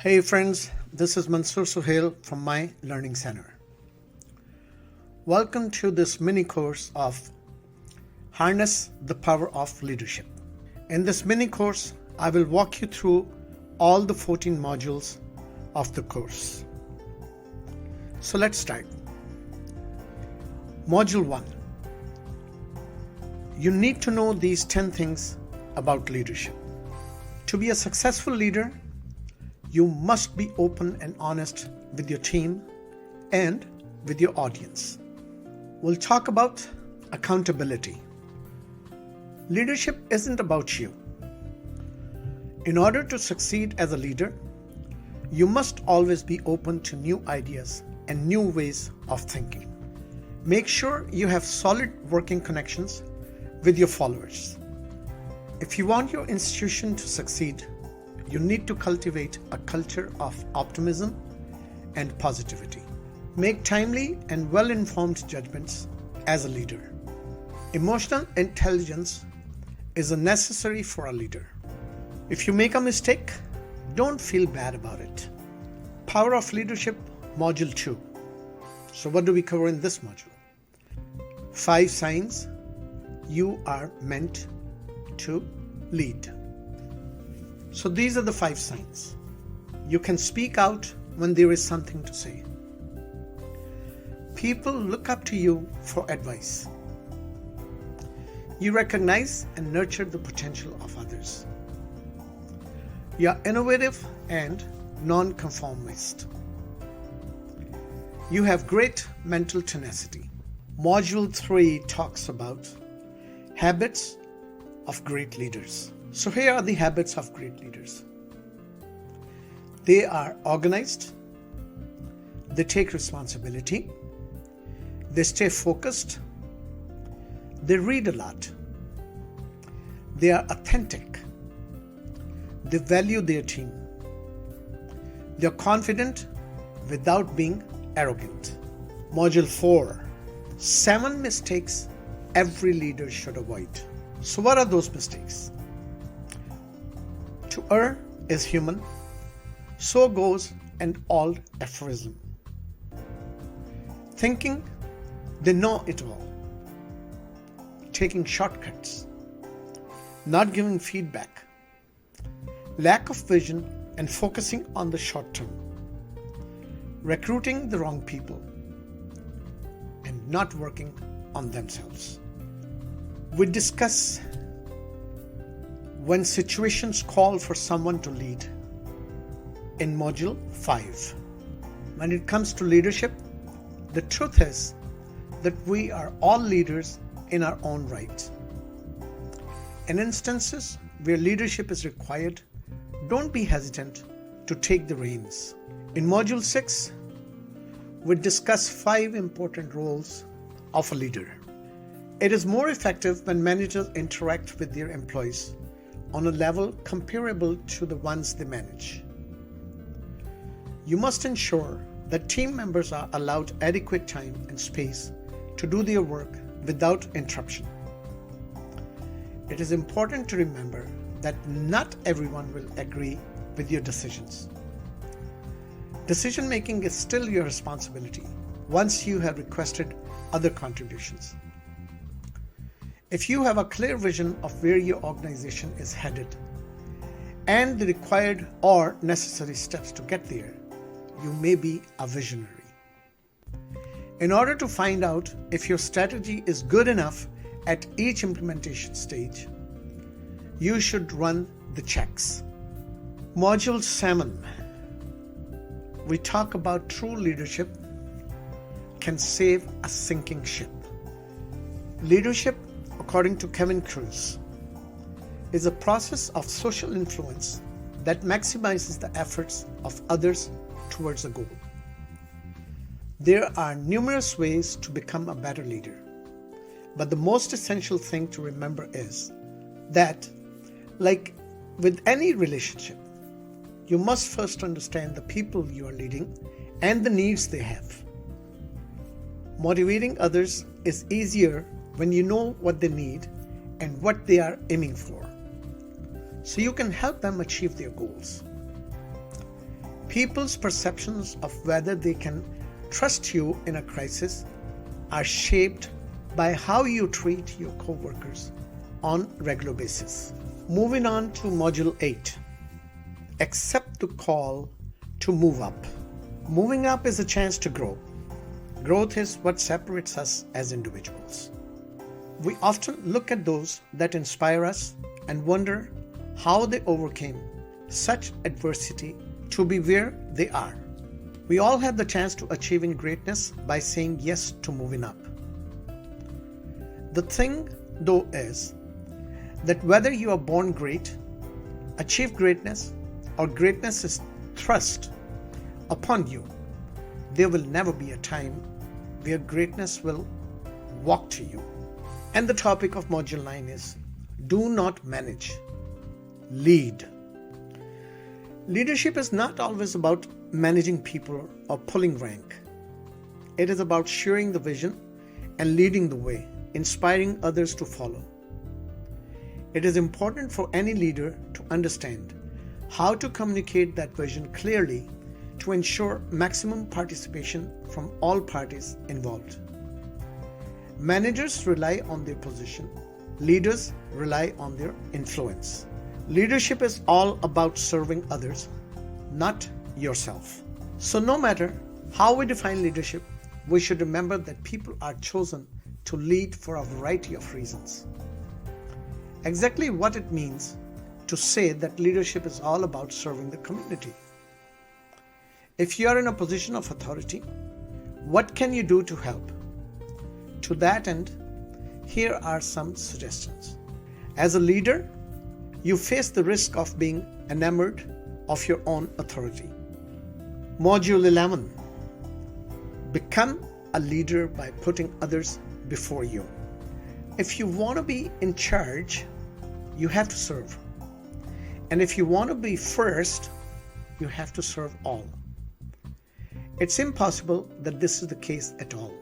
Hey friends, this is Mansoor Suhail from my Learning Center. Welcome to this mini course of Harness the Power of Leadership. In this mini course, I will walk you through all the 14 modules of the course. So let's start. Module 1. You need to know these 10 things about leadership. To be a successful leader, you must be open and honest with your team and with your audience. We'll talk about accountability. Leadership isn't about you. In order to succeed as a leader, you must always be open to new ideas and new ways of thinking. Make sure you have solid working connections with your followers. If you want your institution to succeed, you need to cultivate a culture of optimism and positivity. Make timely and well-informed judgments as a leader. Emotional intelligence is a necessary for a leader. If you make a mistake, don't feel bad about it. Power of Leadership, Module 2. So what do we cover in this module? 5 signs you are meant to lead. So these are the 5 signs. You can speak out when there is something to say. People look up to you for advice. You recognize and nurture the potential of others. You are innovative and non-conformist. You have great mental tenacity. Module 3 talks about habits of great leaders. So here are the habits of great leaders. They are organized, they take responsibility, they stay focused, they read a lot, they are authentic, they value their team, they are confident without being arrogant. Module 4, 7 mistakes every leader should avoid. So what are those mistakes? To err is human, so goes an old aphorism. Thinking they know it all. Taking shortcuts. Not giving feedback. Lack of vision and focusing on the short term. Recruiting the wrong people. And not working on themselves. We discuss when situations call for someone to lead in Module 5. When it comes to leadership, the truth is that we are all leaders in our own right. In instances where leadership is required, don't be hesitant to take the reins. In Module 6, we discuss 5 important roles of a leader. It is more effective when managers interact with their employees on a level comparable to the ones they manage. You must ensure that team members are allowed adequate time and space to do their work without interruption. It is important to remember that not everyone will agree with your decisions. Decision making is still your responsibility once you have requested other contributions. If you have a clear vision of where your organization is headed and the required or necessary steps to get there, you may be a visionary. In order to find out if your strategy is good enough at each implementation stage, you should run the checks. Module 7. We talk about true leadership can save a sinking ship. Leadership, according to Kevin Cruz, is a process of social influence that maximizes the efforts of others towards a goal. There are numerous ways to become a better leader, but the most essential thing to remember is that, like with any relationship, you must first understand the people you are leading and the needs they have. Motivating others is easier when you know what they need and what they are aiming for, so you can help them achieve their goals. People's perceptions of whether they can trust you in a crisis are shaped by how you treat your co-workers on a regular basis. Moving on to Module 8. Accept the call to move up. Moving up is a chance to grow. Growth is what separates us as individuals. We often look at those that inspire us and wonder how they overcame such adversity to be where they are. We all have the chance to achieving greatness by saying yes to moving up. The thing, though, is that whether you are born great, achieve greatness, or greatness is thrust upon you, there will never be a time where greatness will walk to you. And the topic of Module 9 is do not manage, lead. Leadership is not always about managing people or pulling rank. It is about sharing the vision and leading the way, inspiring others to follow. It is important for any leader to understand how to communicate that vision clearly to ensure maximum participation from all parties involved. Managers rely on their position. Leaders rely on their influence. Leadership is all about serving others, not yourself. So no matter how we define leadership, we should remember that people are chosen to lead for a variety of reasons. Exactly what it means to say that leadership is all about serving the community. If you are in a position of authority, what can you do to help? To that end, here are some suggestions. As a leader, you face the risk of being enamored of your own authority. Module 11. Become a leader by putting others before you. If you want to be in charge, you have to serve. And if you want to be first, you have to serve all. It's impossible that this is the case at all.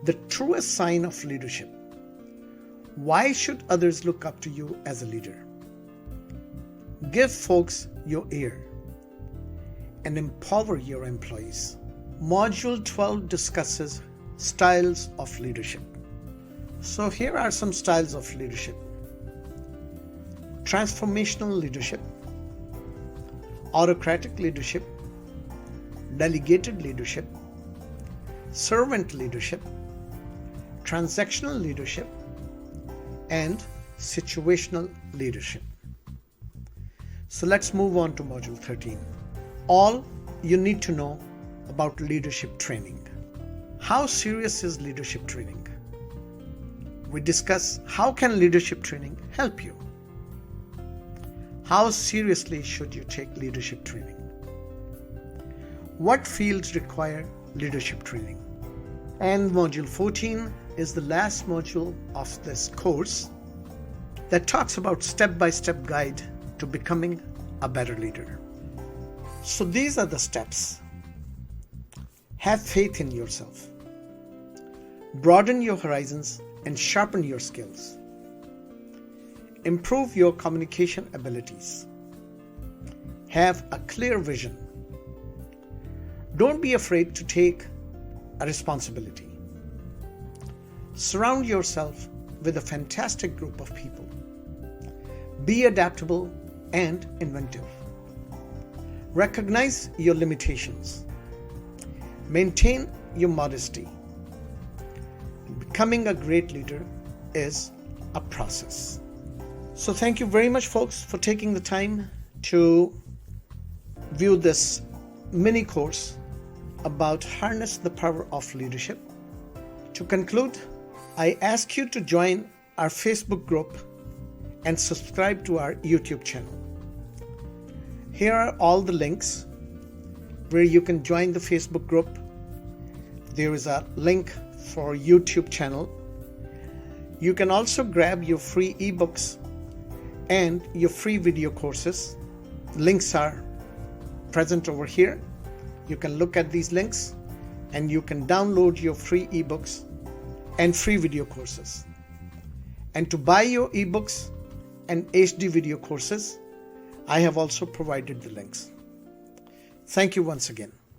The truest sign of leadership. Why should others look up to you as a leader? Give folks your ear and empower your employees. Module 12 discusses styles of leadership. So here are some styles of leadership. Transformational leadership, autocratic leadership, delegated leadership, servant leadership, transactional leadership, and situational leadership. So let's move on to Module 13. All you need to know about leadership training. How serious is leadership training? We discuss how can leadership training help you? How seriously should you take leadership training? What fields require leadership training? And Module 14 is the last module of this course that talks about step-by-step guide to becoming a better leader. So these are the steps. Have faith in yourself. Broaden your horizons and sharpen your skills. Improve your communication abilities. Have a clear vision. Don't be afraid to take a responsibility. Surround yourself with a fantastic group of people. Be adaptable and inventive. Recognize your limitations. Maintain your modesty. Becoming a great leader is a process. So thank you very much, folks, for taking the time to view this mini course about harness the power of leadership. To conclude, I ask you to join our Facebook group and subscribe to our YouTube channel. Here are all the links where you can join the Facebook group. There is a link for YouTube channel. You can also grab your free ebooks and your free video courses. Links are present over here. You can look at these links and you can download your free ebooks and free video courses. And to buy your ebooks and HD video courses, I have also provided the links. Thank you once again.